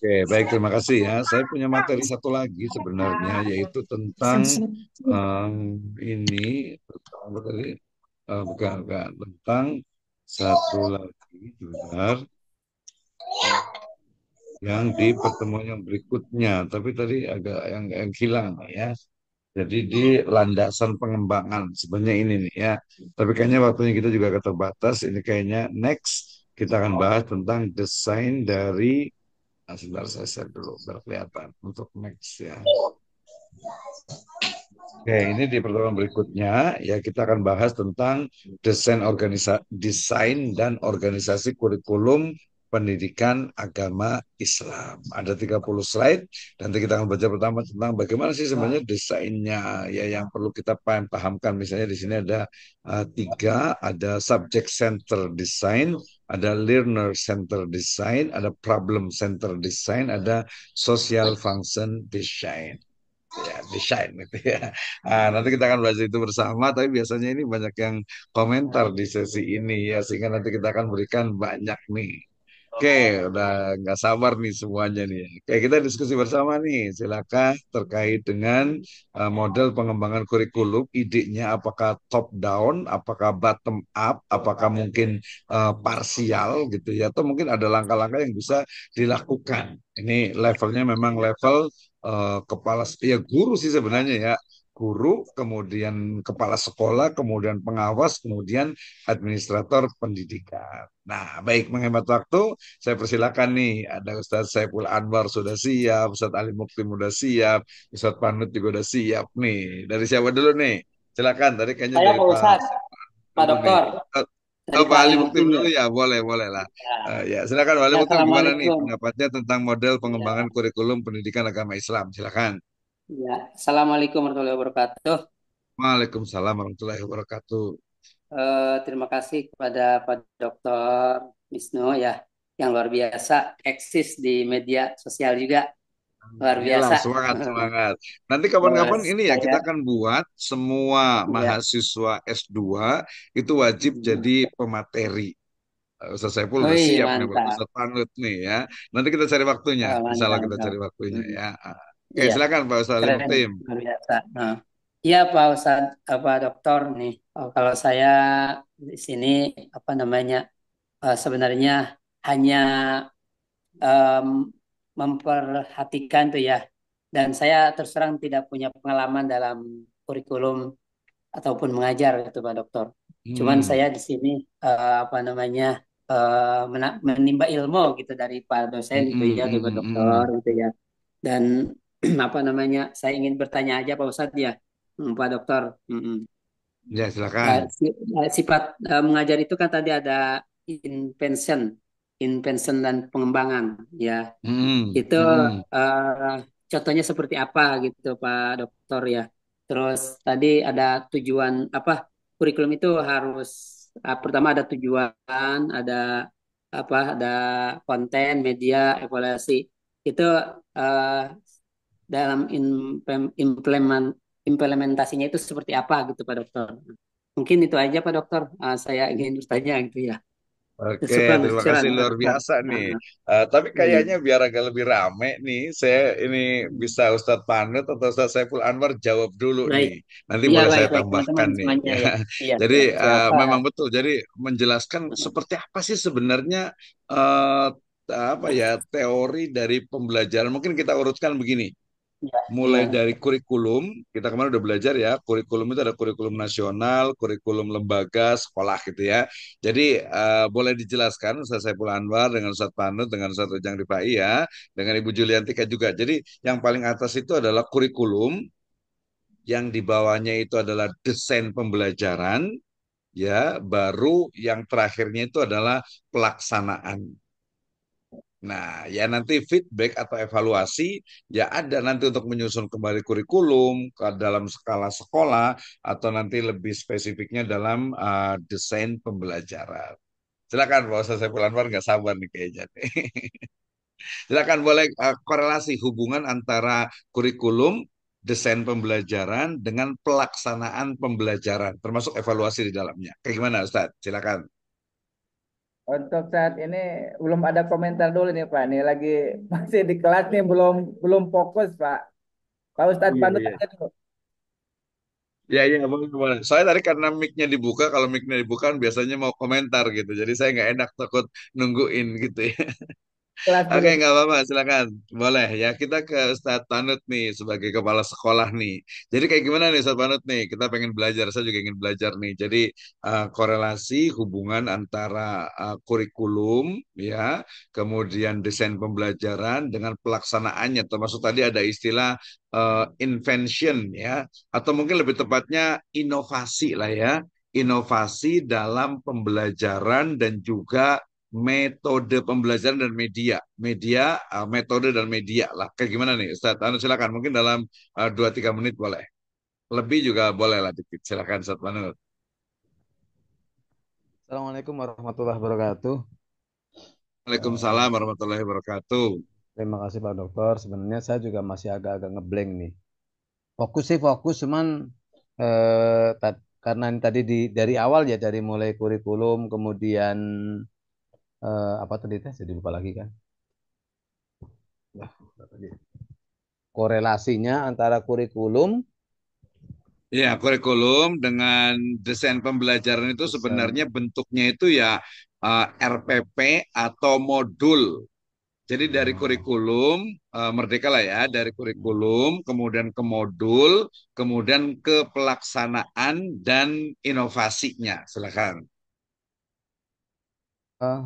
Oke, baik, terima kasih ya. Saya punya materi satu lagi sebenarnya, yaitu tentang em, ini, tentang apa tadi? Bukan, tentang satu lagi, sebentar, yang di pertemuan yang berikutnya. Tapi tadi agak yang hilang nih ya. Jadi di landasan pengembangan sebenarnya ini nih ya. Tapi kayaknya waktunya kita juga keterbatas. Ini kayaknya next kita akan bahas tentang desain dari. Nah, sebentar saya share dulu biar kelihatan untuk next ya. Oke, ini di pertemuan berikutnya ya kita akan bahas tentang desain dan organisasi kurikulum pendidikan agama Islam. Ada 30 slide. Nanti kita akan baca pertama tentang bagaimana sih sebenarnya desainnya ya yang perlu kita pahamkan. Misalnya di sini ada tiga, ada subject center design, ada learner center design, ada problem center design, ada social function design ya desain gitu ya. Nah, nanti kita akan bahas itu bersama, tapi biasanya ini banyak yang komentar di sesi ini ya, sehingga nanti kita akan berikan banyak nih. Oke, udah nggak sabar nih semuanya nih. Oke, kita diskusi bersama nih. Silakan terkait dengan model pengembangan kurikulum, idenya apakah top down, apakah bottom up, apakah mungkin parsial gitu ya, atau mungkin ada langkah-langkah yang bisa dilakukan. Ini levelnya memang level kepala ya guru sih sebenarnya ya guru, kemudian kepala sekolah, kemudian pengawas, kemudian administrator pendidikan. Nah, baik menghemat waktu, saya persilakan nih, ada Ustadz Saiful Anwar sudah siap, Ustadz Ali Muktim sudah siap, Ustadz Panut juga sudah siap nih. Dari siapa dulu nih? Silakan, tadi kayaknya Saya dari Pak Pak Ustadz, Pak dulu nih. Doktor, Oh, dari Pak Pak Ali Ali Muktim Muktim dulu ya. ya, boleh, boleh lah. Ya, Ya, silakan Pak Ali ya, Muktim gimana nih Assalamualaikum. pendapatnya tentang model pengembangan Ya, kurikulum pendidikan agama Islam? Silakan. ya. Assalamualaikum warahmatullahi wabarakatuh. Waalaikumsalam warahmatullahi wabarakatuh. Terima kasih kepada Pak Doktor Wisnu ya, yang luar biasa eksis di media sosial juga luar Iyalah, biasa. semangat, semangat. Nanti Eh, kapan-kapan ini ya kita saya akan buat semua ya, mahasiswa S2 itu wajib jadi pemateri. Ustaz Saiful udah wih siap nih buat mantap. Ustaz Panut nih ya. Nanti kita cari waktunya. Insya Mantap, Allah kita mantap. cari waktunya Hmm, ya. Oke, Iya, silakan Pak Ustaz Ali keren, Muktim. luar biasa. Iya Pak Ustadz, apa Dokter nih. Kalau saya di sini apa namanya sebenarnya hanya em, memperhatikan tuh ya. Dan saya terus terang tidak punya pengalaman dalam kurikulum ataupun mengajar gitu Pak Dokter. Cuman saya Hmm. di sini apa namanya menimba ilmu gitu dari Pak dosen Hmm, gitu hmm, ya, dari hmm, Pak hmm, Dokter hmm. gitu ya. Dan apa namanya saya ingin bertanya aja Pak Ustadz ya, Pak Dokter. Ya, Nah, silakan. sifat mengajar itu kan tadi ada invention, invention dan pengembangan ya. Hmm, Itu hmm, hmm. eh, contohnya seperti apa gitu Pak Dokter ya. Terus tadi ada tujuan apa kurikulum itu harus pertama ada tujuan, ada apa, ada konten, media, evaluasi. Itu eh, dalam implementasinya itu seperti apa gitu Pak Dokter. Mungkin itu aja Pak Dokter. Saya ingin bertanya gitu ya. Oke, Syukran, terima syukran kasih Pak luar Dokter. biasa nih. Ah, Tapi kayaknya hmm. biar agak lebih rame nih, saya ini bisa Ustadz Panut atau Ustadz Saiful Anwar jawab dulu Baik. nih. Nanti Iya boleh baik saya baik teman-teman tambahkan nih. semuanya Ya. ya. Iya Jadi siap siap. memang betul. Jadi menjelaskan seperti apa sih sebenarnya eh, apa ya teori dari pembelajaran. Mungkin kita urutkan begini. Iya Mulai iya. dari kurikulum, kita kemarin udah belajar ya, kurikulum itu ada kurikulum nasional, kurikulum lembaga, sekolah gitu ya. Jadi boleh dijelaskan Ustaz Saiful Anwar dengan Ustaz Panut, dengan Ustaz Ujang Rifai ya, dengan Ibu Juliantika juga. Jadi yang paling atas itu adalah kurikulum, yang di bawahnya itu adalah desain pembelajaran, ya, baru yang terakhirnya itu adalah pelaksanaan. Nah, ya nanti feedback atau evaluasi ya ada nanti untuk menyusun kembali kurikulum ke dalam skala sekolah atau nanti lebih spesifiknya dalam desain pembelajaran. Silakan Pak Ustaz Saiful Anwar nggak sabar nih kayaknya nih. Silakan boleh korelasi hubungan antara kurikulum, desain pembelajaran dengan pelaksanaan pembelajaran termasuk evaluasi di dalamnya. Kayak gimana Ustaz? Silakan. Untuk saat ini belum ada komentar dulu nih Pak. Nih lagi masih di kelas nih, belum belum fokus Pak. Pak Ustadz Iya, Panut iya. aja dulu. Iya, iya, boleh, boleh. Saya tadi karena mic-nya dibuka, kalau mic-nya dibuka kan biasanya mau komentar gitu. Jadi saya nggak enak takut nungguin gitu ya. Kelas Oke, dulu. nggak apa-apa, silakan. Boleh ya, kita ke Ustadz Panut nih sebagai kepala sekolah nih. Jadi kayak gimana nih Ustadz Panut nih? Kita pengen belajar, saya juga ingin belajar nih. Jadi korelasi hubungan antara kurikulum ya, kemudian desain pembelajaran dengan pelaksanaannya. Termasuk tadi ada istilah invention ya, atau mungkin lebih tepatnya inovasi lah ya. Inovasi dalam pembelajaran dan juga metode pembelajaran dan media, metode dan media lah. Kayak gimana nih, Ustaz? Anu silakan, mungkin dalam 2-3 menit boleh. Lebih juga boleh lah dikit. Silakan, Ustaz Manur. Assalamualaikum warahmatullahi wabarakatuh. Waalaikumsalam Eh, warahmatullahi wabarakatuh. Terima kasih Pak Dokter. Sebenarnya saya juga masih agak-agak ngeblank nih. Fokus sih fokus, cuman karena ini tadi dari awal ya, dari mulai kurikulum, kemudian apa tadi teh? Jadi lupa lagi kan? Ya, apa tadi? Korelasinya antara kurikulum, Ya, kurikulum dengan desain pembelajaran itu desain. sebenarnya bentuknya itu ya RPP atau modul. Jadi dari Oh, kurikulum merdeka lah ya, dari kurikulum kemudian ke modul, kemudian ke pelaksanaan dan inovasinya. Silakan. eh,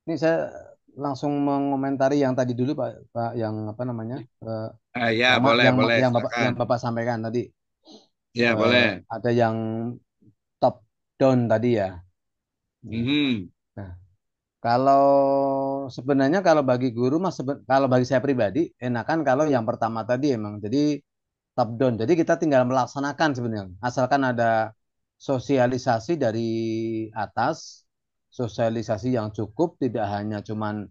ini saya langsung mengomentari yang tadi dulu Pak, Pak yang apa namanya? Eh, Ya, yang boleh, boleh, yang silakan. Bapak sampaikan tadi. Ya, boleh. Ada yang top down tadi ya. Mhm. Nah, kalau sebenarnya kalau bagi guru mas kalau bagi saya pribadi enakan kalau yang pertama tadi emang jadi top down. Jadi kita tinggal melaksanakan sebenarnya. Asalkan ada sosialisasi dari atas, sosialisasi yang cukup, tidak hanya cuman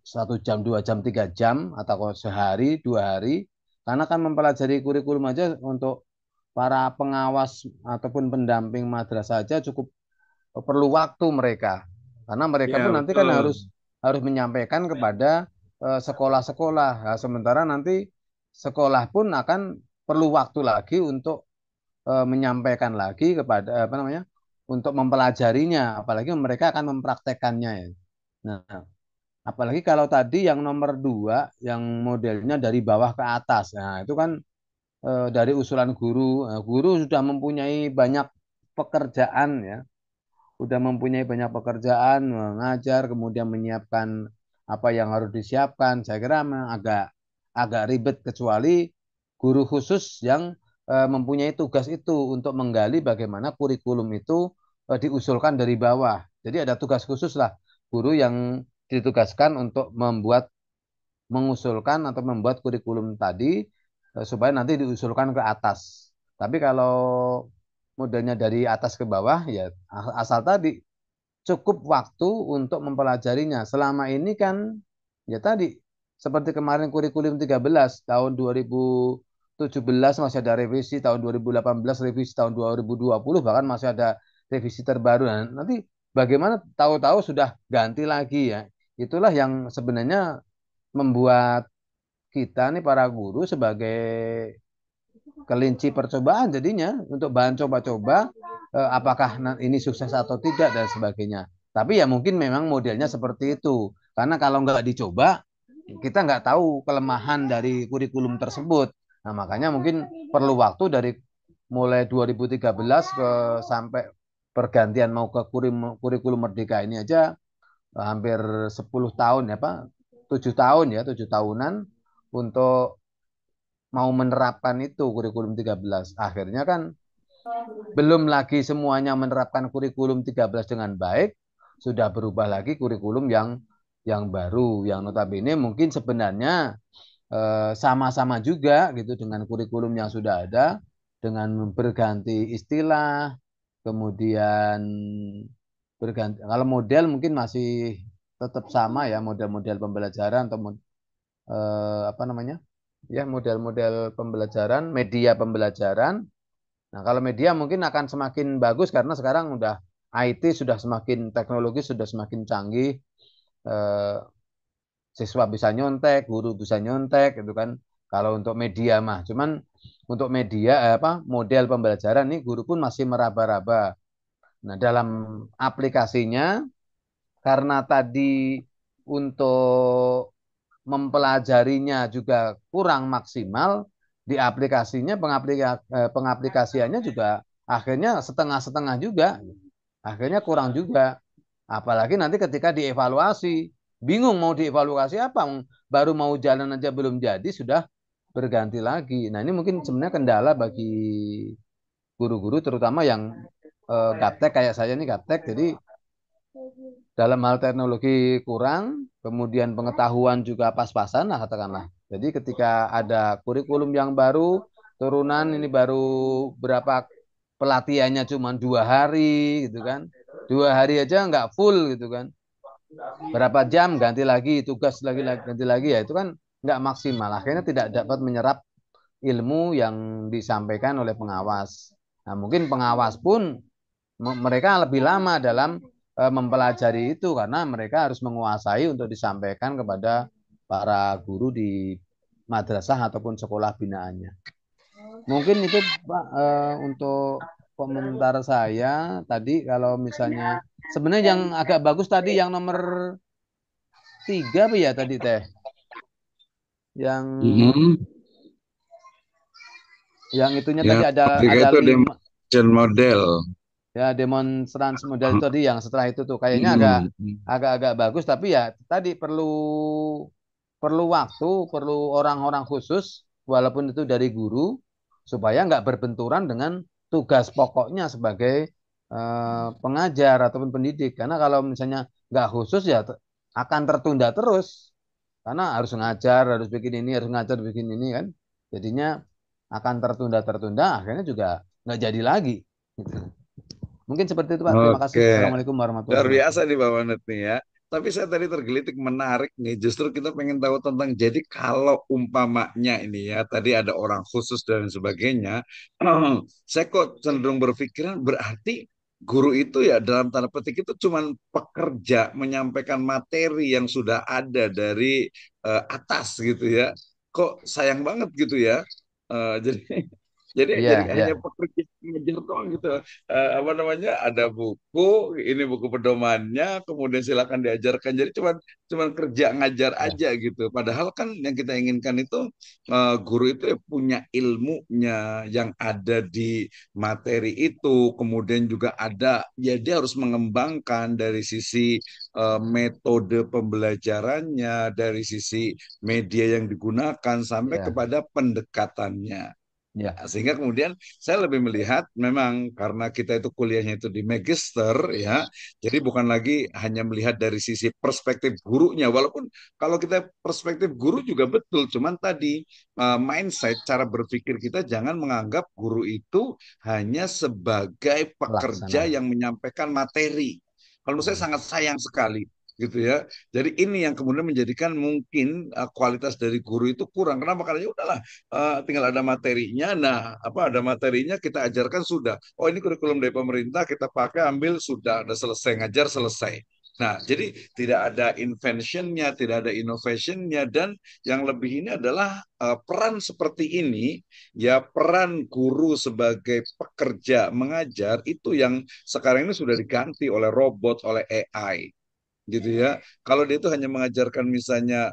1 jam, 2 jam, 3 jam atau sehari, 2 hari. Karena kan mempelajari kurikulum aja untuk para pengawas ataupun pendamping madrasah saja cukup perlu waktu mereka. Karena mereka Ya, pun nanti kan betul. harus harus menyampaikan kepada sekolah-sekolah. Nah, sementara nanti sekolah pun akan perlu waktu lagi untuk menyampaikan lagi kepada apa namanya untuk mempelajarinya, apalagi mereka akan mempraktekannya ya. Nah, apalagi kalau tadi yang nomor 2 yang modelnya dari bawah ke atas. Nah, itu kan dari usulan guru. Nah, guru sudah mempunyai banyak pekerjaan ya, sudah mempunyai banyak pekerjaan mengajar, kemudian menyiapkan apa yang harus disiapkan. Saya kira memang agak agak ribet kecuali guru khusus yang mempunyai tugas itu untuk menggali bagaimana kurikulum itu diusulkan dari bawah. Jadi ada tugas khusus lah guru yang ditugaskan untuk mengusulkan atau membuat kurikulum tadi supaya nanti diusulkan ke atas. Tapi kalau modelnya dari atas ke bawah ya asal tadi cukup waktu untuk mempelajarinya. Selama ini kan ya tadi seperti kemarin kurikulum 13 tahun 2017 masih ada revisi, tahun 2018 revisi, tahun 2020 bahkan masih ada revisi terbaru. Nah, nanti bagaimana tahu-tahu sudah ganti lagi ya. Itulah yang sebenarnya membuat kita nih para guru sebagai kelinci percobaan jadinya untuk bahan coba-coba apakah ini sukses atau tidak dan sebagainya. Tapi ya mungkin memang modelnya seperti itu. Karena kalau nggak dicoba, kita nggak tahu kelemahan dari kurikulum tersebut. Nah, makanya mungkin perlu waktu dari mulai 2013 ke sampai pergantian mau ke kurikulum Merdeka ini aja hampir 10 tahun ya Pak. 7 tahun ya, 7 tahunan untuk mau menerapkan itu kurikulum 13. Akhirnya kan belum lagi semuanya menerapkan kurikulum 13 dengan baik, sudah berubah lagi kurikulum yang baru, yang notabene mungkin sebenarnya sama-sama juga gitu dengan kurikulum yang sudah ada, dengan berganti istilah, kemudian berganti. Kalau model mungkin masih tetap sama ya, model-model pembelajaran atau apa namanya? Ya, model-model pembelajaran, media pembelajaran. Nah, kalau media mungkin akan semakin bagus karena sekarang udah IT sudah semakin teknologi sudah semakin canggih, eh, siswa bisa nyontek, guru bisa nyontek gitu kan. Kalau untuk media mah, cuman untuk media model pembelajaran nih guru pun masih meraba-raba. Nah, dalam aplikasinya karena tadi untuk mempelajarinya juga kurang maksimal, di aplikasinya pengaplikasiannya juga akhirnya setengah-setengah juga. Akhirnya kurang juga. Apalagi nanti ketika dievaluasi, bingung mau dievaluasi apa, baru mau jalan aja belum jadi sudah berganti lagi. Nah, ini mungkin sebenarnya kendala bagi guru-guru terutama yang gaptek kayak saya ini gaptek. Jadi dalam hal teknologi kurang, kemudian pengetahuan juga pas-pasan lah katakanlah. Jadi ketika ada kurikulum yang baru, turunan ini baru berapa pelatihannya cuma 2 hari gitu kan. 2 hari aja nggak full gitu kan. Berapa jam ganti lagi, tugas lagi ganti lagi ya itu kan nggak maksimal. Akhirnya tidak dapat menyerap ilmu yang disampaikan oleh pengawas. Nah, mungkin pengawas pun mereka lebih lama dalam mempelajari itu karena mereka harus menguasai untuk disampaikan kepada para guru di madrasah ataupun sekolah binaannya. Mungkin itu Pak untuk komentar saya tadi kalau misalnya sebenarnya yang agak bagus tadi yang nomor 3 apa ya tadi teh yang Mhm. itunya Yang tadi ada tiga itu 5 demonstration model. ya demonstrasi modal itu tadi yang setelah itu tuh kayaknya Mhm. agak bagus tapi ya tadi perlu perlu waktu, perlu orang-orang khusus walaupun itu dari guru supaya nggak berbenturan dengan tugas pokoknya sebagai pengajar ataupun pendidik karena kalau misalnya nggak khusus ya akan tertunda terus karena harus ngajar, harus bikin ini, harus ngajar bikin ini kan jadinya akan tertunda-tertunda akhirnya juga nggak jadi lagi gitu. Mungkin seperti itu Pak. Terima kasih. Oke, Assalamualaikum warahmatullahi luar biasa wabarakatuh. nih Pak Wanet nih ya. Tapi saya tadi tergelitik menarik nih. Justru kita pengen tahu tentang jadi kalau umpamanya ini ya tadi ada orang khusus dan sebagainya. Saya kok cenderung berpikiran berarti guru itu ya dalam tanda petik itu cuman pekerja menyampaikan materi yang sudah ada dari atas gitu ya. Kok sayang banget gitu ya. Jadi Iya, jadi iya, hanya pekerja ngajar doang gitu. Apa namanya? Ada buku, ini buku pedomannya, kemudian silakan diajarkan. Jadi cuman kerja ngajar iya, aja gitu. Padahal kan yang kita inginkan itu guru itu ya punya ilmunya yang ada di materi itu, kemudian juga ada ya dia harus mengembangkan dari sisi metode pembelajarannya, dari sisi media yang digunakan sampai iya, kepada pendekatannya. iya, Nah, sehingga kemudian saya lebih melihat memang karena kita itu kuliahnya itu di magister ya, jadi bukan lagi hanya melihat dari sisi perspektif gurunya, walaupun kalau kita perspektif guru juga betul, cuman tadi mindset cara berpikir kita jangan menganggap guru itu hanya sebagai pekerja pelaksana. yang menyampaikan materi. Kalau menurut saya Hmm. sangat sayang sekali gitu ya. Jadi ini yang kemudian menjadikan mungkin kualitas dari guru itu kurang. Kenapa? Karena ya udahlah tinggal ada materinya. Nah, apa ada materinya kita ajarkan sudah. Oh ini kurikulum dari pemerintah kita pakai ambil sudah ada selesai ngajar selesai. Nah, jadi tidak ada inventionnya, tidak ada innovationnya, dan yang lebih ini adalah peran seperti ini, ya peran guru sebagai pekerja mengajar itu yang sekarang ini sudah diganti oleh robot, oleh AI gitu ya. Kalau dia itu hanya mengajarkan misalnya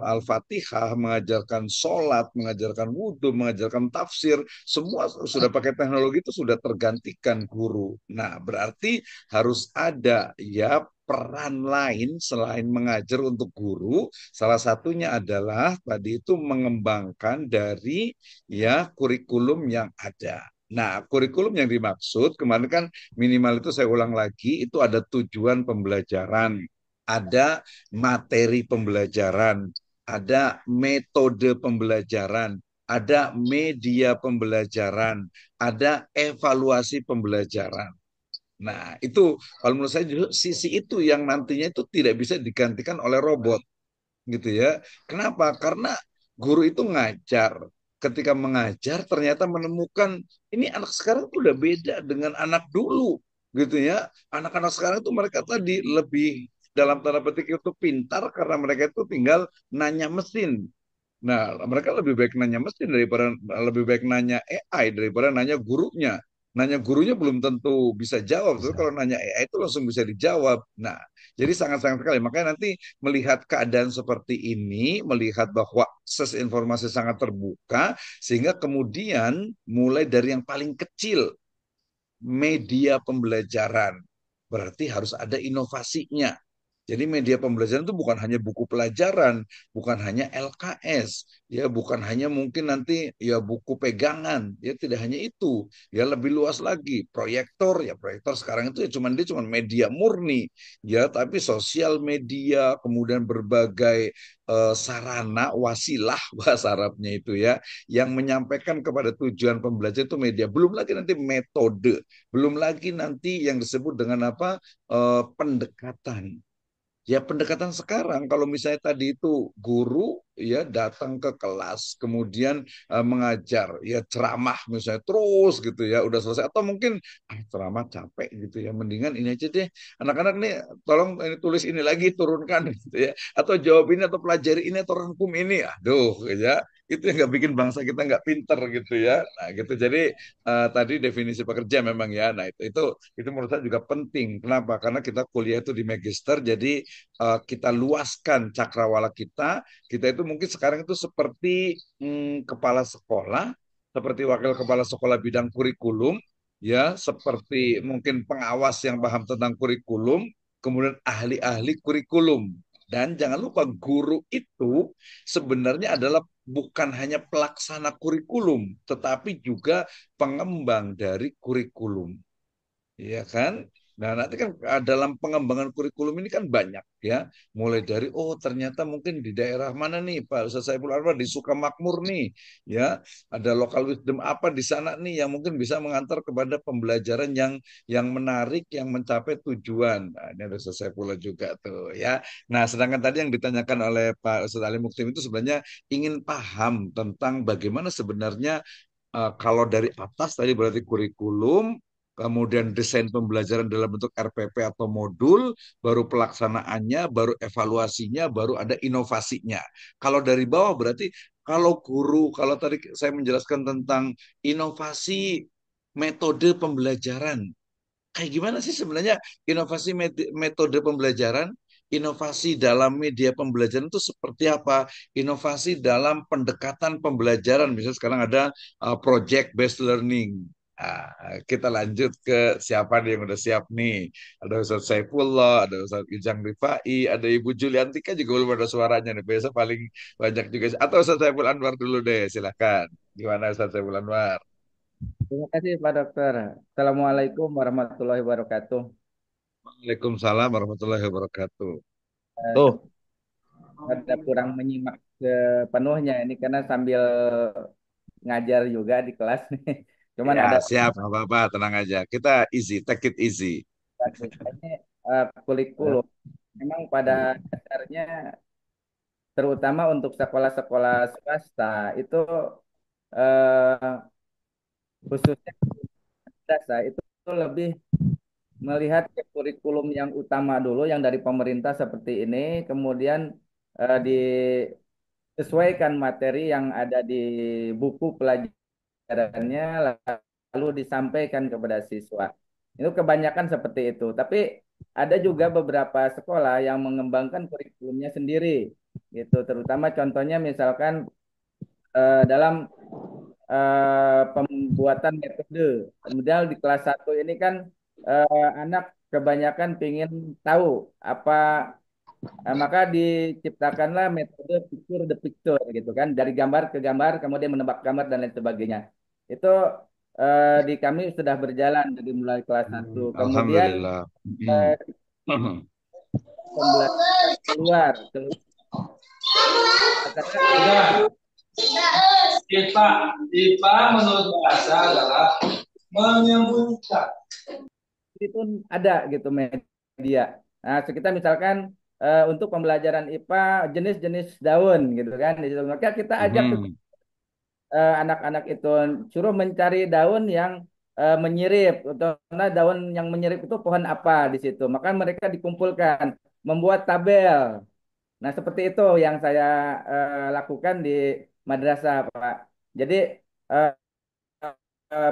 Al-Fatihah, mengajarkan sholat, mengajarkan wudhu, mengajarkan tafsir, semua sudah pakai teknologi itu sudah tergantikan guru. Nah, berarti harus ada ya peran lain selain mengajar untuk guru. Salah satunya adalah tadi itu mengembangkan dari ya kurikulum yang ada. Nah, kurikulum yang dimaksud kemarin kan minimal itu saya ulang lagi, itu ada tujuan pembelajaran, ada materi pembelajaran, ada metode pembelajaran, ada media pembelajaran, ada evaluasi pembelajaran. Nah, itu kalau menurut saya justru sisi itu yang nantinya itu tidak bisa digantikan oleh robot gitu ya. Kenapa? Karena guru itu ngajar. Ketika mengajar ternyata menemukan ini anak sekarang tuh udah beda dengan anak dulu. gitu ya. Anak-anak sekarang itu mereka tadi lebih dalam tanda petik itu pintar karena mereka itu tinggal nanya mesin. Nah, mereka lebih baik nanya mesin daripada lebih baik nanya AI daripada nanya gurunya. Nanya gurunya belum tentu bisa jawab, tapi Bisa. kalau nanya AI itu langsung bisa dijawab. Nah, jadi sangat-sangat sekali. Makanya nanti melihat keadaan seperti ini, melihat bahwa akses informasi sangat terbuka, sehingga kemudian mulai dari yang paling kecil, media pembelajaran, berarti harus ada inovasinya. Jadi media pembelajaran itu bukan hanya buku pelajaran, bukan hanya LKS, ya bukan hanya mungkin nanti ya buku pegangan, ya tidak hanya itu, ya lebih luas lagi. Proyektor, ya proyektor sekarang itu ya dia cuman media murni, ya tapi sosial media, kemudian berbagai sarana, wasilah bahasa Arabnya itu ya, yang menyampaikan kepada tujuan pembelajaran itu media. Belum lagi nanti metode, belum lagi nanti yang disebut dengan apa pendekatan. Ya pendekatan sekarang kalau misalnya tadi itu guru ya datang ke kelas kemudian mengajar ya ceramah misalnya terus gitu ya udah selesai atau mungkin ceramah capek gitu ya mendingan ini aja deh anak-anak nih tolong ini, tulis ini lagi turunkan gitu ya atau jawab ini atau pelajari ini atau rangkum ini aduh ya itu yang nggak bikin bangsa kita nggak pinter gitu ya nah gitu jadi tadi definisi pekerja memang ya nah itu menurut saya juga penting kenapa karena kita kuliah itu di magister jadi kita luaskan cakrawala kita, kita itu mungkin sekarang itu seperti kepala sekolah, seperti wakil kepala sekolah bidang kurikulum, ya, seperti mungkin pengawas yang paham tentang kurikulum, kemudian ahli-ahli kurikulum. Dan jangan lupa guru itu sebenarnya adalah bukan hanya pelaksana kurikulum, tetapi juga pengembang dari kurikulum. Iya kan? Nah, nanti kan dalam pengembangan kurikulum ini kan banyak ya. Mulai dari oh ternyata mungkin di daerah mana nih Pak Ustaz Saiful Anwar di Sukamakmur nih ya. Ada local wisdom apa di sana nih yang mungkin bisa mengantar kepada pembelajaran yang menarik yang mencapai tujuan. Nah, ini ada Ustaz Saifullah juga tuh ya. Nah, sedangkan tadi yang ditanyakan oleh Pak Ustaz Ali Muktim itu sebenarnya ingin paham tentang bagaimana sebenarnya kalau dari atas tadi berarti kurikulum, kemudian desain pembelajaran dalam bentuk RPP atau modul, baru pelaksanaannya, baru evaluasinya, baru ada inovasinya. Kalau dari bawah berarti kalau guru, kalau tadi saya menjelaskan tentang inovasi metode pembelajaran, kayak gimana sih sebenarnya inovasi metode pembelajaran? Inovasi dalam media pembelajaran itu seperti apa? Inovasi dalam pendekatan pembelajaran. Misalnya sekarang ada project based learning. Kita lanjut ke siapa nih yang udah siap nih. Ada Ustaz Saifullah, ada Ustaz Ijang Rifai, ada Ibu Julianti kan juga belum ada suaranya nih. Biasa paling banyak juga. Atau Ustaz Saiful Anwar dulu deh, silakan. Gimana Ustaz Saiful Anwar? Terima kasih Pak Dokter. Assalamualaikum warahmatullahi wabarakatuh. Waalaikumsalam warahmatullahi wabarakatuh. Tuh, Seperti ada kurang menyimak sepenuhnya ini karena sambil ngajar juga di kelas nih. Cuman ya ada siap, nggak apa-apa, tenang aja. Kita easy, take it easy. ini kurikulum. Memang pada dasarnya terutama untuk sekolah-sekolah swasta itu eh, khususnya swasta itu lebih melihat ke kurikulum yang utama dulu yang dari pemerintah seperti ini, kemudian disesuaikan materi yang ada di buku pelajarannya, lalu disampaikan kepada siswa. Itu kebanyakan seperti itu. Tapi ada juga beberapa sekolah yang mengembangkan kurikulumnya sendiri, gitu. Terutama contohnya misalkan dalam pembuatan metode. Kemudian di kelas satu ini kan anak kebanyakan ingin tahu apa maka diciptakanlah metode picture the picture gitu kan dari gambar ke gambar kemudian menebak gambar dan lain sebagainya. Itu di kami sudah berjalan dari mulai kelas satu. Kemudian Alhamdulillah. eh, pembelajaran keluar karena Sudah. IPA, IPA menurut bahasa adalah menyembunyikan. itu ada gitu media. Nah, kita misalkan untuk pembelajaran IPA jenis-jenis daun gitu kan. Di situ. Maka kita ajak Mhm. anak-anak itu suruh mencari daun yang menyirip, karena daun yang menyirip itu pohon apa di situ. Maka mereka dikumpulkan, membuat tabel. Nah, seperti itu yang saya lakukan di madrasah, Pak. Jadi eh,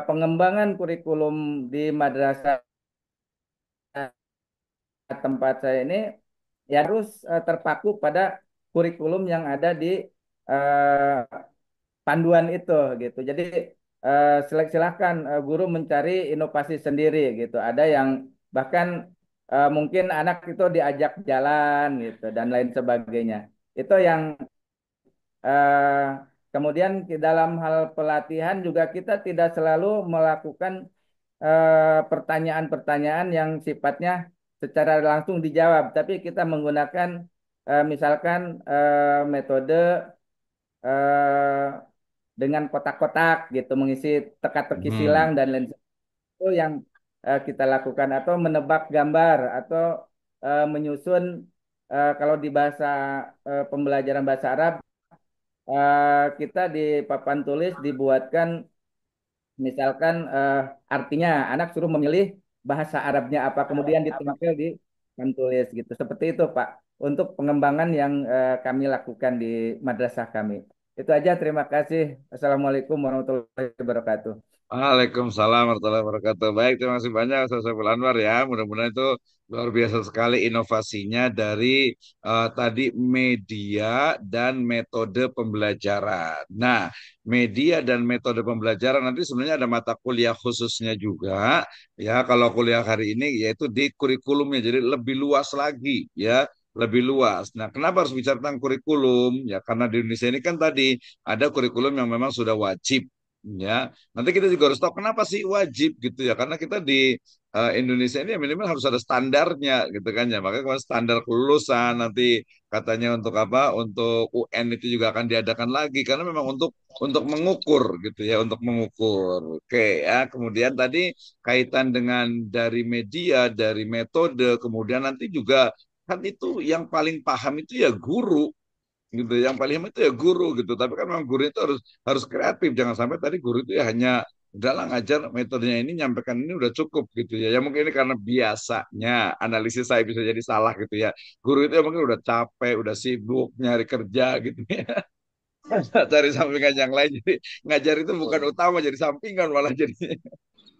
pengembangan kurikulum di madrasah tempat saya ini ya harus terpaku pada kurikulum yang ada di eh, panduan itu gitu. Jadi silahkan guru mencari inovasi sendiri gitu. Ada yang bahkan mungkin anak itu diajak jalan gitu dan lain sebagainya. Itu yang eh, kemudian di dalam hal pelatihan juga kita tidak selalu melakukan pertanyaan-pertanyaan yang sifatnya secara langsung dijawab, tapi kita menggunakan misalkan metode eh, dengan kotak-kotak gitu, mengisi teka-teki silang Hmm. dan lain sebagainya. Itu yang kita lakukan, atau menebak gambar, atau menyusun kalau di bahasa pembelajaran bahasa Arab, kita di papan tulis dibuatkan misalkan artinya anak suruh memilih bahasa Arabnya apa, kemudian ditempel di papan tulis gitu. Seperti itu, Pak, untuk pengembangan yang kami lakukan di madrasah kami. Itu aja, terima kasih. Assalamualaikum warahmatullahi wabarakatuh. Waalaikumsalam warahmatullahi wabarakatuh. Baik, terima kasih banyak Ustaz Saiful Anwar ya. Mudah-mudahan itu luar biasa sekali inovasinya dari tadi media dan metode pembelajaran. Nah, media dan metode pembelajaran nanti sebenarnya ada mata kuliah khususnya juga ya. Kalau kuliah hari ini yaitu di kurikulumnya, jadi lebih luas lagi ya. Lebih luas. Nah, kenapa harus bicara tentang kurikulum? Ya, karena di Indonesia ini kan tadi ada kurikulum yang memang sudah wajib ya. Nanti kita juga harus tahu kenapa sih wajib gitu ya. Karena kita di Indonesia ini ya minimal harus ada standarnya gitu kan ya. Makanya kalau standar kelulusan nanti katanya untuk apa? Untuk UN itu juga akan diadakan lagi karena memang untuk mengukur gitu ya, untuk mengukur. Oke ya. Kemudian tadi kaitan dengan dari media, dari metode, kemudian nanti juga kan itu yang paling paham itu ya guru gitu. Yang paling hemat itu ya guru gitu. Tapi kan memang guru itu harus harus kreatif. Jangan sampai tadi guru itu ya hanya udahlah ngajar metodenya ini nyampaikan ini udah cukup gitu ya. Ya mungkin ini karena biasanya analisis saya bisa jadi salah gitu ya. Guru itu ya mungkin udah capek, udah sibuk nyari kerja gitu ya. Cari sampingan yang lain. Jadi ngajar itu bukan utama jadi sampingan malah jadi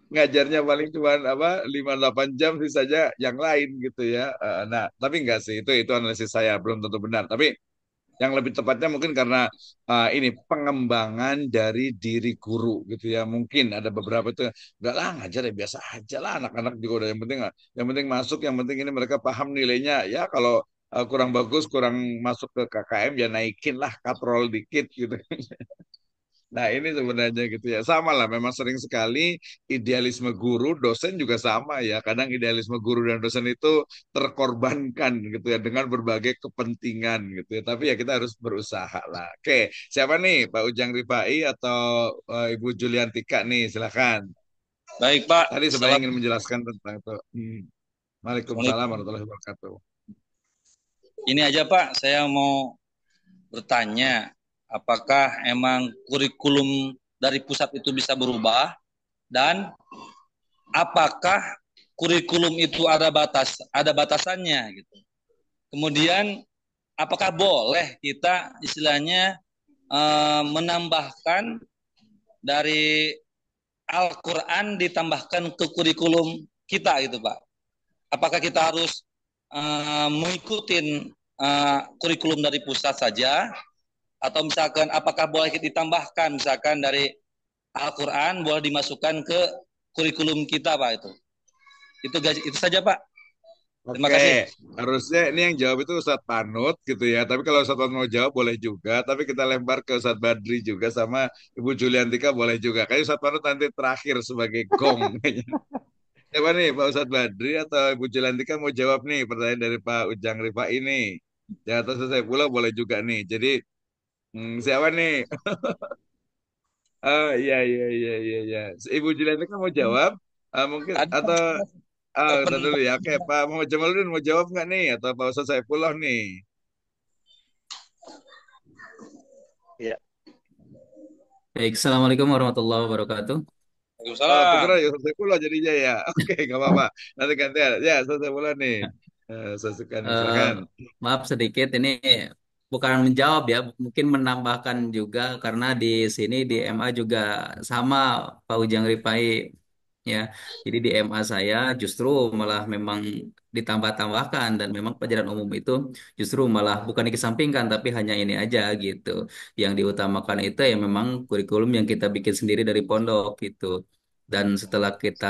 ngajarnya paling cuma apa 5-8 jam sih saja yang lain gitu ya. Nah, tapi enggak sih itu analisis saya belum tentu benar. Tapi yang lebih tepatnya mungkin karena ini pengembangan dari diri guru gitu ya. Mungkin ada beberapa itu udah lah ngajar ya biasa aja lah anak-anak juga udah yang penting masuk, yang penting ini mereka paham nilainya. Ya kalau kurang bagus, kurang masuk ke KKM ya naikin lah katrol dikit gitu. Nah, ini sebenarnya gitu ya. Sama lah, memang sering sekali idealisme guru, dosen juga sama ya. Kadang idealisme guru dan dosen itu terkorbankan gitu ya dengan berbagai kepentingan gitu ya. Tapi ya kita harus berusaha lah. Oke, siapa nih? Pak Ujang Rifai atau Ibu Juliantika nih? Silakan. Baik, Pak. Tadi sebenarnya ingin menjelaskan tentang itu. Waalaikumsalam Assalamualaikum. warahmatullahi wabarakatuh. Ini aja, Pak, saya mau bertanya, apakah emang kurikulum dari pusat itu bisa berubah dan apakah kurikulum itu ada batasannya gitu. Kemudian apakah boleh kita istilahnya menambahkan dari Al-Quran ditambahkan ke kurikulum kita gitu Pak? Apakah kita harus mengikuti kurikulum dari pusat saja atau misalkan apakah boleh ditambahkan misalkan dari Al-Quran boleh dimasukkan ke kurikulum kita Pak itu saja Pak. Terima Oke, kasih. harusnya ini yang jawab itu Ustadz Panut gitu ya. Tapi kalau Ustadz Panut mau jawab boleh juga. Tapi kita lempar ke Ustadz Badri juga sama Ibu Juliantika boleh juga. Kayak Ustadz Panut nanti terakhir sebagai gong. Siapa nih Pak Ustadz Badri atau Ibu Juliantika mau jawab nih pertanyaan dari Pak Ujang Rifa ini. Ya atau saya pula boleh juga nih. Jadi siapa nih? Oh iya iya iya iya iya. Ibu Juliantika mau jawab? Mungkin Ada atau udah open. dulu ya. Oke, Pak Muhammad Jamaluddin mau jawab nggak nih? Atau Pak Ustadz Saifullah nih? Ya. Baik, Assalamualaikum warahmatullahi wabarakatuh. Oh, Waalaikumsalam. tukeran ya Ustaz Saifullah jadinya ya. Oke, nggak apa-apa. Nanti gantian. Ya, Ustaz Saifullah nih. Ustaz Sukani, Eh, silakan. maaf sedikit ini bukan menjawab ya, mungkin menambahkan juga karena di sini di MA juga sama Pak Ujang Ripai ya. Jadi di MA saya justru malah memang ditambah-tambahkan dan memang pelajaran umum itu justru malah bukan dikesampingkan tapi hanya ini aja gitu. Yang diutamakan itu ya memang kurikulum yang kita bikin sendiri dari pondok gitu. Dan setelah kita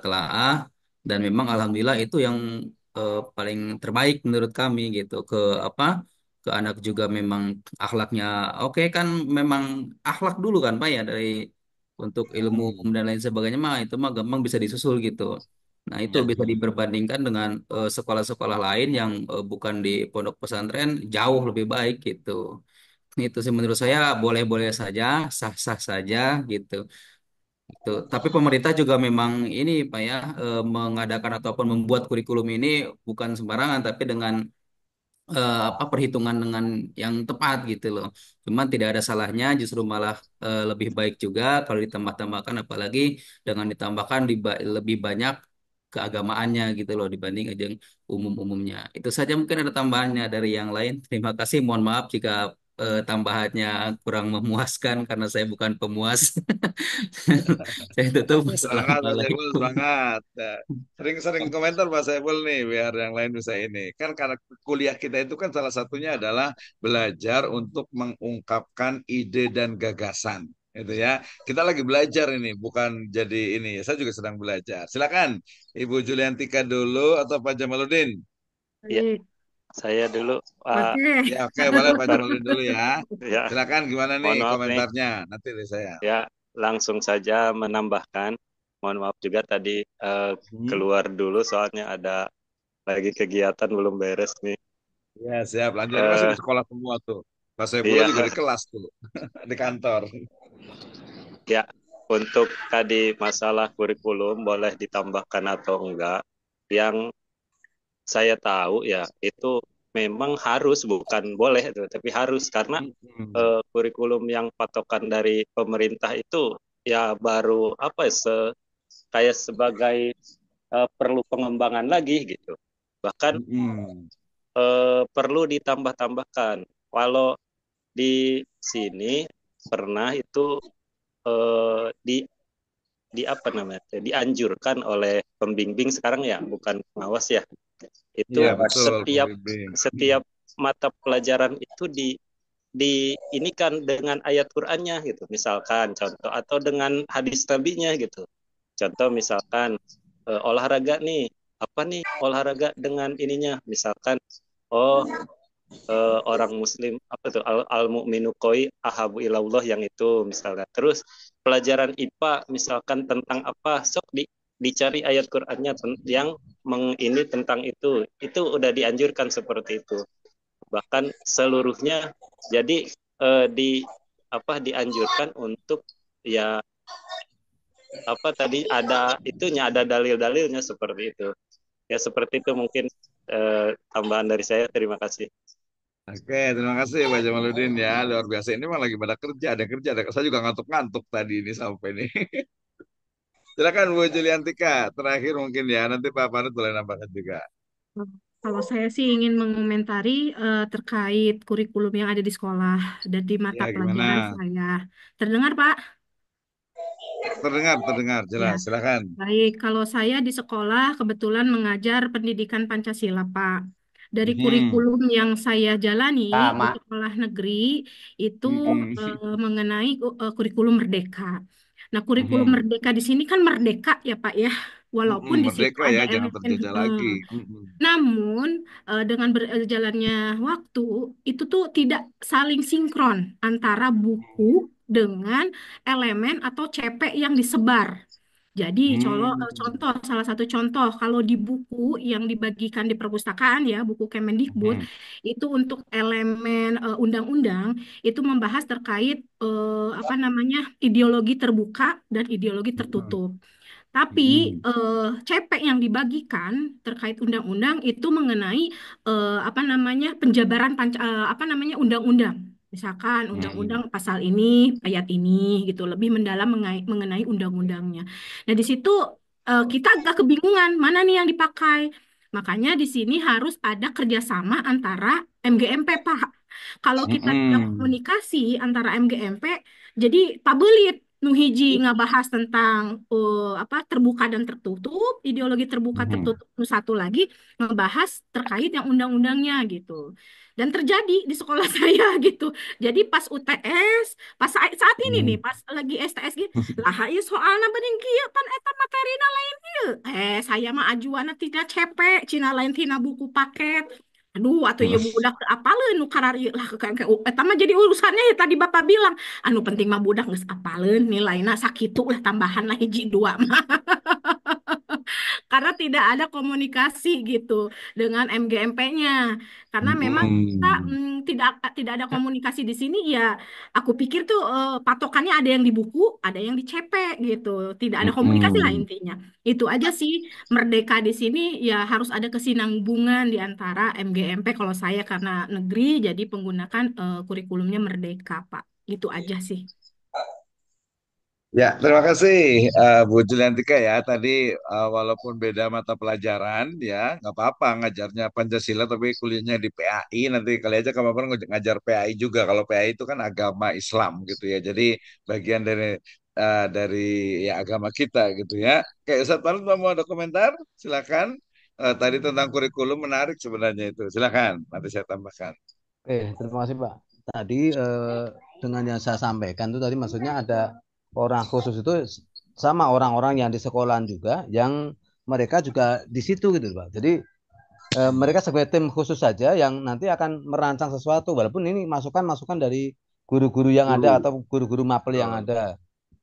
telaah dan memang alhamdulillah itu yang paling terbaik menurut kami gitu apa ke anak juga memang akhlaknya oke kan memang akhlak dulu kan Pak ya dari untuk ilmu Hmm. dan lain sebagainya mah itu mah gampang bisa disusul gitu. Nah itu Ya. bisa diperbandingkan dengan sekolah-sekolah lain yang bukan di pondok pesantren jauh lebih baik gitu. Itu sih menurut saya boleh-boleh saja, sah-sah saja gitu. Gitu. Tapi pemerintah juga memang ini Pak ya mengadakan ataupun membuat kurikulum ini bukan sembarangan tapi dengan apa perhitungan dengan yang tepat gitu loh. Cuman tidak ada salahnya justru malah lebih baik juga kalau ditambah-tambahkan apalagi dengan ditambahkan lebih banyak keagamaannya gitu loh dibanding aja yang umum-umumnya. Itu saja mungkin ada tambahannya dari yang lain. Terima kasih. Mohon maaf jika tambahannya kurang memuaskan karena saya bukan pemuas. Saya tutup. Semangat Mas Saiful, Assalamualaikum. semangat. Nah, sering-sering komentar Mas Saiful nih, biar yang lain bisa ini. Kan karena kuliah kita itu kan salah satunya adalah belajar untuk mengungkapkan ide dan gagasan. Itu ya. Kita lagi belajar ini, bukan jadi ini. Saya juga sedang belajar. Silakan, Ibu Juliantika dulu atau Pak Jamaluddin. Ya, Baik, saya dulu, Pak oke. Ya, oke, boleh Pak Dokter. Jamaluddin dulu ya. Ya, Silakan, gimana nih mohon maaf nih. komentarnya? Nanti dari saya. Ya, langsung saja menambahkan. Mohon maaf juga tadi Hmm. keluar dulu soalnya ada lagi kegiatan belum beres nih. Ya, siap. Lanjut. Ini masih Eh, di sekolah semua tuh. Pak Saifullah iya, juga di kelas tuh, di kantor. ya. Untuk tadi masalah kurikulum boleh ditambahkan atau enggak, yang saya tahu ya itu memang harus bukan boleh itu, tapi harus karena Hmm. kurikulum yang patokan dari pemerintah itu ya baru apa ya, kayak sebagai perlu pengembangan lagi gitu. Bahkan Hmm. perlu ditambah-tambahkan. Kalau di sini pernah itu di apa namanya dianjurkan oleh pembimbing sekarang ya bukan pengawas ya Iya, itu betul, setiap pembimbing. setiap mata pelajaran itu di ini kan dengan ayat Qur'annya gitu misalkan contoh atau dengan hadis nabinya gitu contoh misalkan olahraga nih apa nih olahraga dengan ininya misalkan oh orang muslim apa tuh al mukminu koi ahabu ilallah yang itu misalnya terus pelajaran IPA misalkan tentang apa sok dicari ayat Qur'annya yang ini tentang itu udah dianjurkan seperti itu bahkan seluruhnya jadi di apa dianjurkan untuk ya apa tadi ada itunya ada dalil-dalilnya seperti itu ya seperti itu mungkin tambahan dari saya terima kasih. Oke, terima kasih Pak Jamaluddin ya. Luar biasa. Ini memang lagi pada kerja, ada kerja. Saya juga ngantuk-ngantuk tadi ini sampai ini. Silakan Bu Juliantika. Terakhir mungkin ya. Nanti Pak Panut boleh nambahkan juga. Kalau saya sih ingin mengomentari terkait kurikulum yang ada di sekolah dan di mata Ya, pelajaran gimana? saya. Terdengar, Pak? Terdengar, terdengar. Ya, Jelas. Silakan. baik. Kalau saya di sekolah kebetulan mengajar pendidikan Pancasila, Pak. Dari Hmm. kurikulum yang saya jalani di Sama. sekolah negeri itu Hmm. mengenai kurikulum merdeka. Nah, kurikulum Hmm. merdeka di sini kan merdeka ya, Pak ya. Walaupun di situ Merdeka ya, ada jangan elemen terjajah lagi. Hmm. namun, dengan berjalannya waktu, itu tuh tidak saling sinkron antara buku dengan elemen atau CP yang disebar. Jadi, Hmm. contoh, salah satu contoh, kalau di buku yang dibagikan di perpustakaan ya, buku Kemendikbud, Hmm. itu untuk elemen undang-undang, itu membahas terkait apa namanya ideologi terbuka dan ideologi Hmm. tertutup. Tapi Hmm. CP yang dibagikan terkait undang-undang itu mengenai apa namanya penjabaran apa namanya undang-undang. Misalkan undang-undang Hmm. pasal ini, ayat ini gitu, lebih mendalam mengenai undang-undangnya. Nah, di situ kita agak kebingungan mana nih yang dipakai. Makanya di sini harus ada kerjasama antara MGMP, Pak. Kalau kita tidak Mm-mm. komunikasi antara MGMP, jadi pabelit nuhiji ngabahas tentang apa terbuka dan tertutup, ideologi terbuka Mm-mm. tertutup, nu satu lagi ngebahas terkait yang undang-undangnya gitu. Dan terjadi di sekolah saya gitu. Jadi pas UTS, pas saat ini nih, Mm. pas lagi STS gitu, lah ieu soalna bening kieu pan eta materina lain ieu. Saya mah ajuanna tina cepek, cina lain tina buku paket. Aduh, atuh ieu budak teu apaleun nu karar ieu lah eta mah jadi urusannya ya tadi Bapak bilang. Anu penting mah budak geus apaleun nilaina sakitu lah tambahan lah hiji dua mah. Karena tidak ada komunikasi gitu dengan MGMP-nya. Karena memang kita Mm-mm. tidak tidak ada komunikasi di sini ya. Aku pikir tuh patokannya ada yang di buku, ada yang di CP gitu. Tidak ada komunikasi lah Mm-mm. intinya. Itu aja sih Merdeka di sini ya harus ada kesinambungan di antara MGMP kalau saya karena negeri jadi menggunakan kurikulumnya Merdeka, Pak. Itu aja sih. Ya, terima kasih Bu Juliantika ya. Tadi walaupun beda mata pelajaran ya, nggak apa-apa ngajarnya Pancasila tapi kuliahnya di PAI. Nanti kali aja kapan ngajar PAI juga. Kalau PAI itu kan agama Islam gitu ya. Jadi bagian dari ya agama kita gitu ya. Kayak Ustaz Panut mau ada komentar? Silakan. Tadi tentang kurikulum menarik sebenarnya itu. Silakan. Nanti saya tambahkan. Oke, terima kasih Pak. Tadi dengan yang saya sampaikan itu tadi maksudnya ada orang khusus itu sama orang-orang yang di sekolahan juga yang mereka juga di situ gitu Pak. Jadi mereka sebagai tim khusus saja yang nanti akan merancang sesuatu walaupun ini masukan-masukan dari guru-guru yang ada Guru. atau guru-guru mapel yang Betul. ada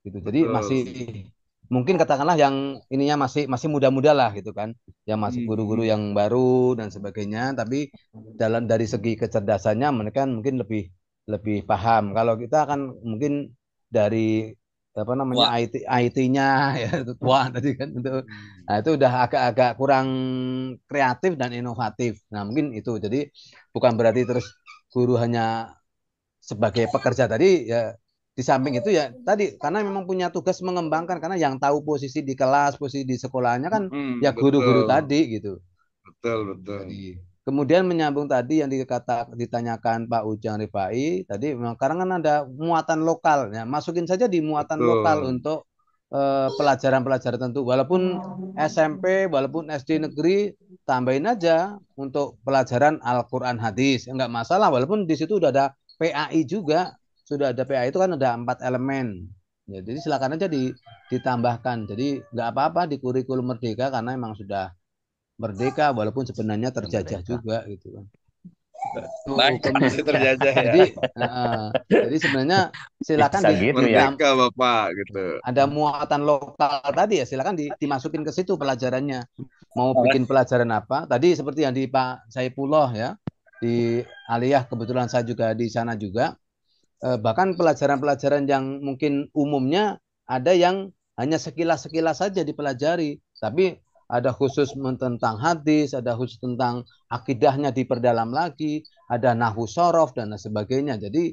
gitu. Jadi masih Betul. mungkin katakanlah yang ininya masih masih muda-muda lah gitu kan. Yang masih guru-guru Hmm. yang baru dan sebagainya, tapi dalam dari segi kecerdasannya mereka mungkin lebih lebih paham. Kalau kita akan mungkin dari apa namanya Wah, IT-nya ya itu tua tadi kan untuk nah itu udah agak-agak kurang kreatif dan inovatif. Nah, mungkin itu. Jadi bukan berarti terus guru hanya sebagai pekerja tadi ya di samping itu ya tadi karena memang punya tugas mengembangkan karena yang tahu posisi di kelas, posisi di sekolahnya kan ya guru-guru Betul. tadi gitu. Betul, betul. Tadi. Kemudian menyambung tadi yang ditanyakan Pak Ujang Rifai, tadi memang sekarang kan ada muatan lokal, ya masukin saja di muatan lokal Betul. untuk pelajaran-pelajaran tertentu, walaupun SMP, walaupun SD negeri, tambahin aja untuk pelajaran Al-Quran hadis, enggak masalah, walaupun di situ udah ada PAI juga, sudah ada PAI itu kan ada 4 elemen, ya, jadi silakan aja ditambahkan, jadi nggak apa-apa di kurikulum Merdeka karena memang sudah merdeka walaupun sebenarnya terjajah Merdeka. juga gitu kan. baik. Masih terjajah ya. Jadi jadi sebenarnya silakan Bisa gitu ya. Merdeka Bapak gitu. ada muatan lokal tadi ya silakan dimasukin ke situ pelajarannya. Mau bikin pelajaran apa? Tadi seperti yang di Pak Saipullah ya di Aliyah kebetulan saya juga di sana juga. Bahkan pelajaran-pelajaran yang mungkin umumnya ada yang hanya sekilas-sekilas saja dipelajari, tapi ada khusus tentang hadis, ada khusus tentang akidahnya diperdalam lagi, ada nahwu sorof dan sebagainya. Jadi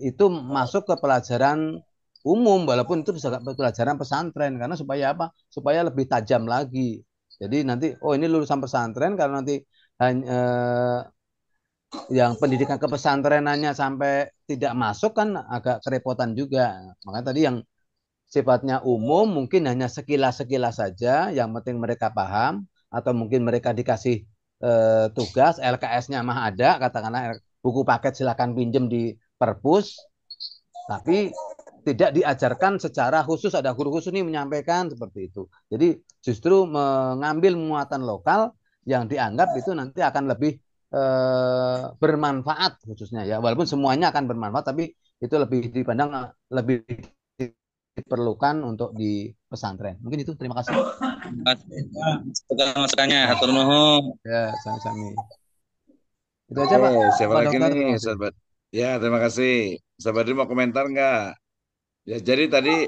itu masuk ke pelajaran umum, walaupun itu bisa pelajaran pesantren, karena supaya apa? Supaya lebih tajam lagi. Jadi nanti, oh ini lulusan pesantren, kalau nanti hanya yang pendidikan kepesantrenannya sampai tidak masuk kan agak kerepotan juga. Makanya tadi yang sifatnya umum mungkin hanya sekilas-sekilas saja, yang penting mereka paham atau mungkin mereka dikasih tugas LKS-nya mah ada, katakanlah buku paket silakan pinjem di perpus, tapi tidak diajarkan secara khusus ada guru khusus nih menyampaikan seperti itu. Jadi justru mengambil muatan lokal yang dianggap itu nanti akan lebih bermanfaat khususnya ya. Walaupun semuanya akan bermanfaat tapi itu lebih dipandang lebih diperlukan untuk di pesantren. Mungkin itu terima kasih. Masukannya, hatur nuhun. Ya, sami-sami. Itu aja Pak. Siapa Pak lagi Dokter, nih, terima kasih. sahabat? Ya, terima kasih. Sahabat ini mau komentar nggak? Ya, jadi tadi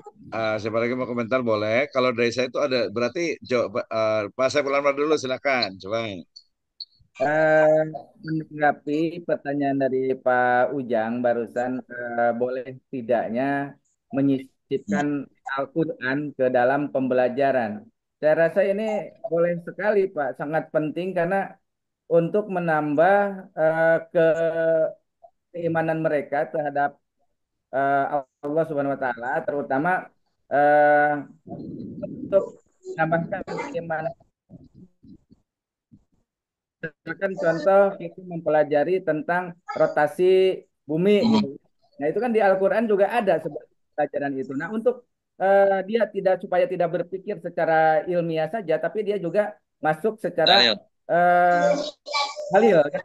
siapa lagi mau komentar boleh. Kalau dari saya itu ada berarti jawab Pak Saiful Anwar dulu silakan. Coba. Eh, menanggapi pertanyaan dari Pak Ujang barusan, boleh tidaknya menyisipkan Al-Quran ke dalam pembelajaran. Saya rasa ini boleh sekali, Pak, sangat penting karena untuk menambah keimanan mereka terhadap eh, Allah Subhanahu Wa Taala, terutama eh, untuk menambahkan keimanan. Misalkan contoh kita mempelajari tentang rotasi bumi gitu. Nah, itu kan di Al-Qur'an juga ada sebenarnya pelajaran itu. Nah, untuk dia tidak supaya tidak berpikir secara ilmiah saja, tapi dia juga masuk secara Dalil. eh, halil kan.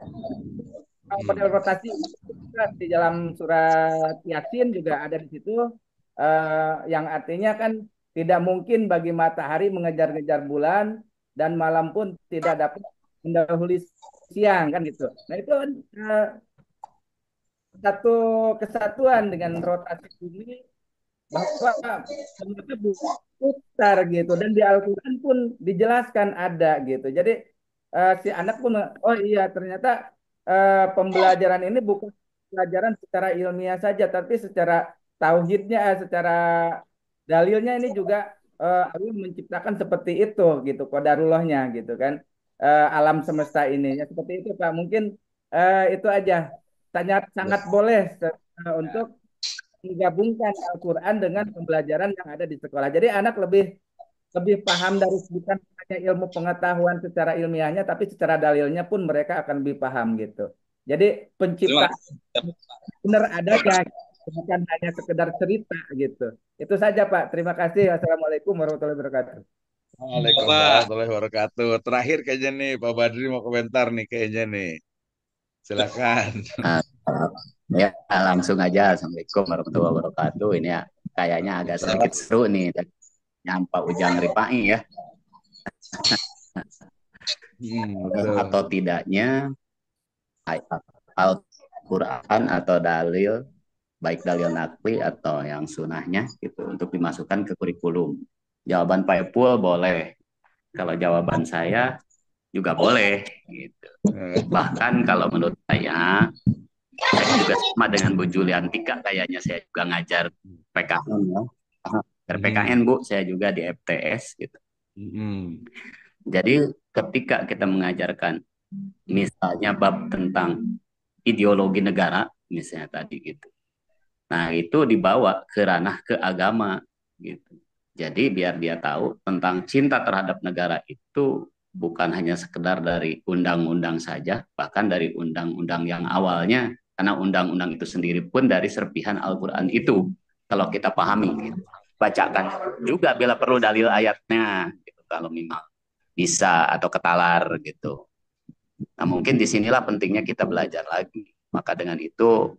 Model Hmm. rotasi juga di dalam surat Yasin juga ada di situ, yang artinya kan tidak mungkin bagi matahari mengejar-ngejar bulan dan malam pun tidak dapat mendahului siang kan gitu. Nah itu kan satu kesatuan dengan rotasi bumi bahwa semuanya putar gitu dan di Al-Quran pun dijelaskan ada gitu. Jadi si anak pun oh iya ternyata pembelajaran ini bukan pelajaran secara ilmiah saja tapi secara tauhidnya, secara dalilnya ini juga Allah menciptakan seperti itu gitu qadarullahnya gitu kan. Alam semesta ini ya seperti itu Pak. Mungkin itu aja. Sangat sangat boleh untuk menggabungkan Al-Quran dengan pembelajaran yang ada di sekolah. Jadi anak lebih lebih paham dari bukan hanya ilmu pengetahuan secara ilmiahnya, tapi secara dalilnya pun mereka akan lebih paham gitu. Jadi Terima penciptaan kasih. benar adanya, bukan hanya sekedar cerita gitu. Itu saja Pak. Terima kasih. Assalamualaikum warahmatullahi wabarakatuh. Waalaikumsalam Pak. warahmatullahi wabarakatuh. Terakhir kayaknya nih Pak Badri mau komentar nih kayaknya nih. Silakan. Ah, ya, langsung aja. Assalamualaikum warahmatullahi wabarakatuh. Ini ya kayaknya agak sedikit seru nih. Nyampa Ujang Ripai ya. Betul. Atau tidaknya Al-Quran atau dalil, baik dalil nakli atau yang sunahnya gitu untuk dimasukkan ke kurikulum. Jawaban Pak Epul boleh. Kalau jawaban saya juga boleh gitu. Bahkan kalau menurut saya juga sama dengan Bu Juliantika, kayaknya saya juga ngajar PKN ya. PKN Bu, saya juga di FTS gitu. Jadi ketika kita mengajarkan misalnya bab tentang ideologi negara misalnya tadi gitu. Nah, itu dibawa ke ranah keagama gitu. Jadi biar dia tahu tentang cinta terhadap negara itu bukan hanya sekedar dari undang-undang saja, bahkan dari undang-undang yang awalnya, karena undang-undang itu sendiri pun dari serpihan Al-Quran itu, kalau kita pahami, gitu. Bacakan juga bila perlu dalil ayatnya, gitu, kalau memang bisa atau ketalar gitu. Nah mungkin disinilah pentingnya kita belajar lagi. Maka dengan itu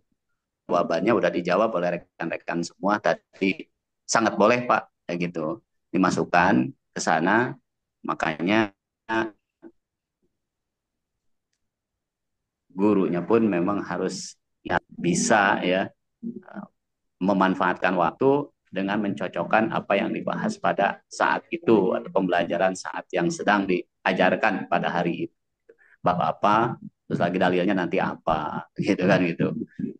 jawabannya udah dijawab oleh rekan-rekan semua tadi. Sangat boleh Pak, kayak gitu dimasukkan ke sana. Makanya gurunya pun memang harus ya, bisa ya memanfaatkan waktu dengan mencocokkan apa yang dibahas pada saat itu atau pembelajaran saat yang sedang diajarkan pada hari itu. Bab apa, terus lagi dalilnya nanti apa, gitu kan gitu.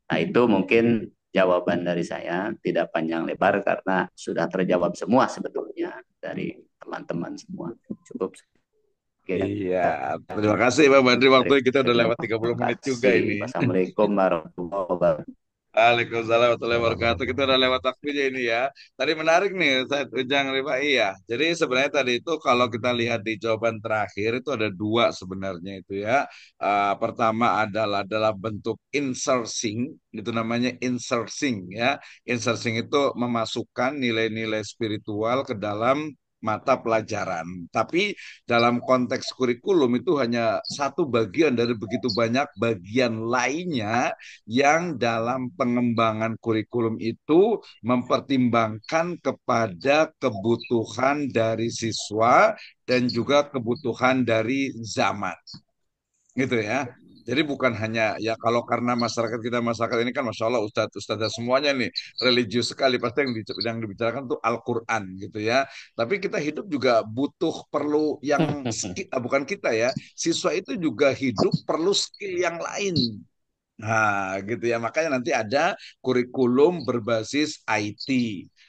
Nah itu mungkin jawaban dari saya tidak panjang lebar karena sudah terjawab semua sebetulnya dari teman-teman semua. Cukup. Iya, terima kasih Pak Badri. Waktu kita udah lewat 30 menit juga ini. Wassalamualaikum warahmatullahi wabarakatuh. Waalaikumsalam warahmatullahi wabarakatuh. Kita udah lewat waktunya ini ya. Tadi menarik nih, Ustaz Ujang Rifai ya. Jadi sebenarnya tadi itu kalau kita lihat di jawaban terakhir itu ada dua sebenarnya itu ya. Pertama adalah dalam bentuk insourcing, itu namanya insourcing ya. Insourcing itu memasukkan nilai-nilai spiritual ke dalam mata pelajaran. Tapi dalam konteks kurikulum itu hanya satu bagian dari begitu banyak bagian lainnya yang dalam pengembangan kurikulum itu mempertimbangkan kepada kebutuhan dari siswa dan juga kebutuhan dari zaman. Gitu ya. Jadi bukan hanya ya kalau karena masyarakat kita masyarakat ini kan masya Allah ustadz ustadzah semuanya nih religius sekali pasti yang dibicarakan tuh Al-Quran gitu ya. Tapi kita hidup juga butuh perlu yang bukan kita ya siswa itu juga hidup perlu skill yang lain. Nah, gitu ya. Makanya nanti ada kurikulum berbasis IT,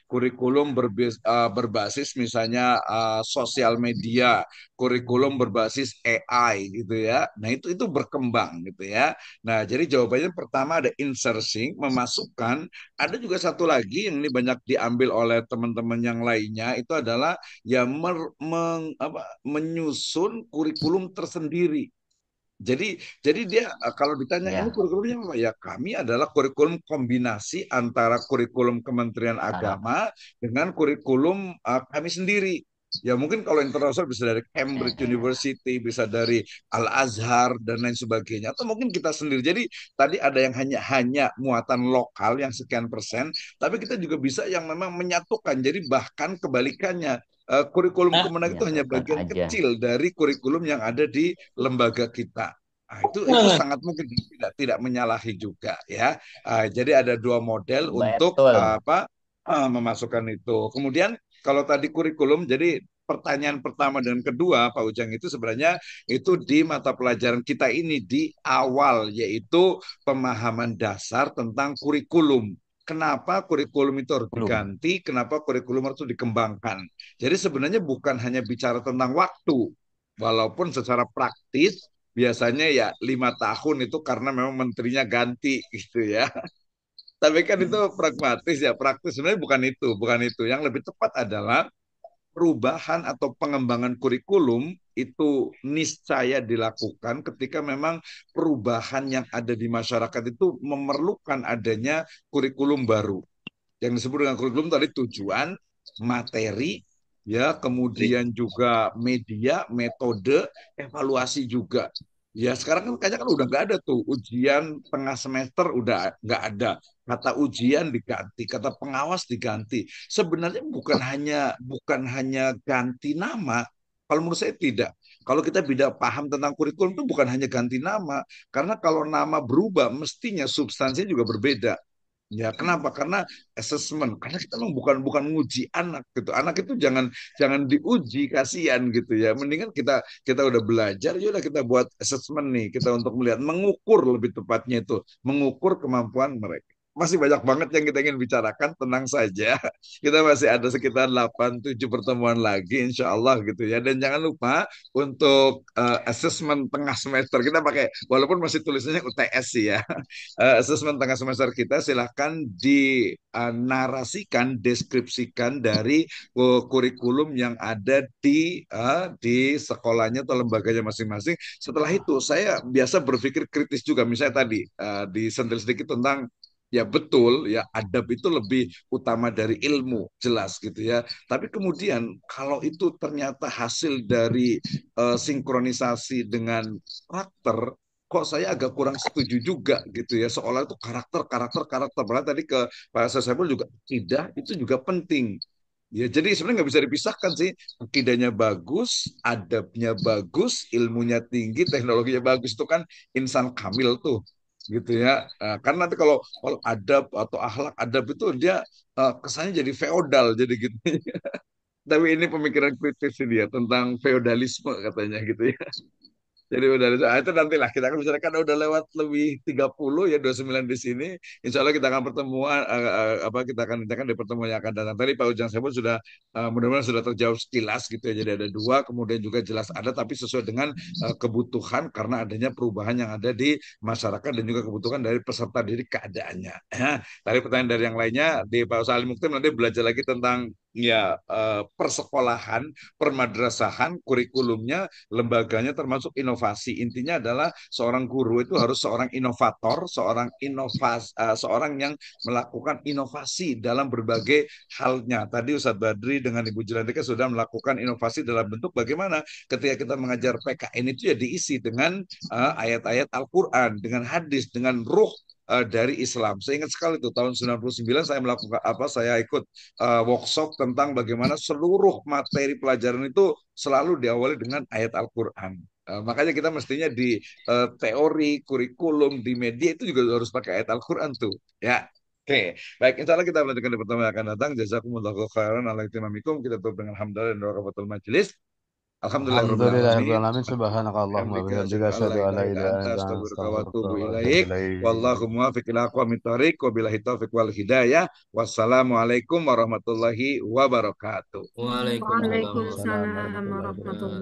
kurikulum berbasis misalnya sosial media, kurikulum berbasis AI gitu ya. Nah, itu berkembang gitu ya. Nah, jadi jawabannya pertama ada inserting, memasukkan. Ada juga satu lagi yang ini banyak diambil oleh teman-teman yang lainnya itu adalah ya menyusun kurikulum tersendiri. Jadi dia kalau ditanya ini Ya, kurikulumnya apa? Ya kami adalah kurikulum kombinasi antara kurikulum Kementerian Arab. Agama dengan kurikulum kami sendiri. Ya mungkin kalau internasional bisa dari Cambridge University, bisa dari Al Azhar dan lain sebagainya, atau mungkin kita sendiri. Jadi tadi ada yang hanya muatan lokal yang sekian persen, tapi kita juga bisa yang memang menyatukan. Jadi bahkan kebalikannya. Kurikulum Kemenag itu hanya Menyatukan bagian aja. kecil dari kurikulum yang ada di lembaga kita. Nah, itu sangat mungkin tidak menyalahi juga ya. Jadi ada dua model untuk Betul. memasukkan itu. Kemudian kalau tadi kurikulum, jadi pertanyaan pertama dan kedua Pak Ujang itu sebenarnya itu di mata pelajaran kita ini di awal yaitu pemahaman dasar tentang kurikulum. Kenapa kurikulum itu harus Belum. diganti? Kenapa kurikulum harus dikembangkan? Jadi sebenarnya bukan hanya bicara tentang waktu, walaupun secara praktis biasanya ya 5 tahun itu karena memang menterinya ganti gitu ya. Tapi kan itu pragmatis ya, praktis sebenarnya bukan itu. Yang lebih tepat adalah perubahan atau pengembangan kurikulum itu niscaya dilakukan ketika memang perubahan yang ada di masyarakat itu memerlukan adanya kurikulum baru. Yang disebut dengan kurikulum tadi tujuan, materi, ya, kemudian juga media, metode, evaluasi juga. Ya sekarang kan kayaknya kan udah nggak ada tuh ujian tengah semester udah nggak ada. Kata ujian diganti, kata pengawas diganti. Sebenarnya bukan hanya ganti nama. Kalau menurut saya tidak. Kalau kita tidak paham tentang kurikulum itu bukan hanya ganti nama, karena kalau nama berubah mestinya substansinya juga berbeda. Ya, kenapa? Karena assessment. Karena kita memang bukan bukan nguji anak gitu. Anak itu jangan jangan diuji, kasihan gitu ya. Mendingan kita kita udah belajar, ya udah kita buat assessment nih. Kita untuk melihat, mengukur lebih tepatnya itu, mengukur kemampuan mereka. Masih banyak banget yang kita ingin bicarakan, tenang saja. Kita masih ada sekitar 8-7 pertemuan lagi, insya Allah gitu ya. Dan jangan lupa untuk assessment tengah semester kita pakai, walaupun masih tulisannya UTS sih ya. Asesmen tengah semester kita silahkan dinarasikan, deskripsikan dari kurikulum yang ada di sekolahnya atau lembaganya masing-masing. Setelah itu saya biasa berpikir kritis juga, misalnya tadi disentil sedikit tentang ya betul ya adab itu lebih utama dari ilmu jelas gitu ya. Tapi kemudian kalau itu ternyata hasil dari sinkronisasi dengan karakter, kok saya agak kurang setuju juga gitu ya, seolah itu karakter karakter karakter. Padahal tadi ke Pak Saiful juga akidah itu juga penting ya. Jadi sebenarnya nggak bisa dipisahkan sih, akidahnya bagus, adabnya bagus, ilmunya tinggi, teknologinya bagus, itu kan insan kamil tuh gitu ya. Karena nanti kalau adab atau akhlak, adab itu dia kesannya jadi feodal jadi gitu. Tapi ini pemikiran kritis sih dia tentang feodalisme katanya gitu ya. Jadi udah itu nantilah kita akan bicarakan, udah lewat lebih 30 ya 29 di sini. Insya Allah kita akan pertemuan kita akan bicarakan di pertemuan yang akan datang. Tadi Pak Ujang Sebut sudah mudah-mudahan sudah terjawab sekilas gitu ya. Jadi ada dua, kemudian juga jelas ada tapi sesuai dengan kebutuhan karena adanya perubahan yang ada di masyarakat dan juga kebutuhan dari peserta didik keadaannya. Tadi pertanyaan dari yang lainnya di Pak Salim Muktim nanti belajar lagi tentang ya persekolahan, permadrasahan, kurikulumnya, lembaganya termasuk inovasi. Intinya adalah seorang guru itu harus seorang inovator, seorang yang melakukan inovasi dalam berbagai halnya. Tadi Ustadz Badri dengan Ibu Jelantika sudah melakukan inovasi dalam bentuk bagaimana ketika kita mengajar PKN itu ya diisi dengan ayat-ayat Al-Quran, dengan hadis, dengan ruh dari Islam. Saya ingat sekali itu tahun 99 saya melakukan saya ikut workshop tentang bagaimana seluruh materi pelajaran itu selalu diawali dengan ayat Al-Quran. Makanya kita mestinya di teori, kurikulum, di media itu juga harus pakai ayat Al-Quran tuh. Ya, oke. Baik, insya Allah kita lanjutkan di pertemuan yang akan datang. Jazakumullahu khairan ala itimamikum. Kita tutup dengan hamdalah dan doa kafatul majelis. Alhamdulillahirabbil alamin. Alhamdulillahirrahmanirrahim. Subhanakallahumma Bihamdika bihamdika asyhadu an asyhadu an la la ilaha illa ilaha anta illa anta astaghfiruka wa astaghfiruka atubu wa atubu ilaik. Wallahu ilaik. muwaffiq ila aqwamit thoriq. Wabillahi taufiq wal hidayah. Wassalamualaikum warahmatullahi wabarakatuh. Waalaikumsalam Waalaikumsalam Waalaikumsalam warahmatullahi wabarakatuh. warahmatullahi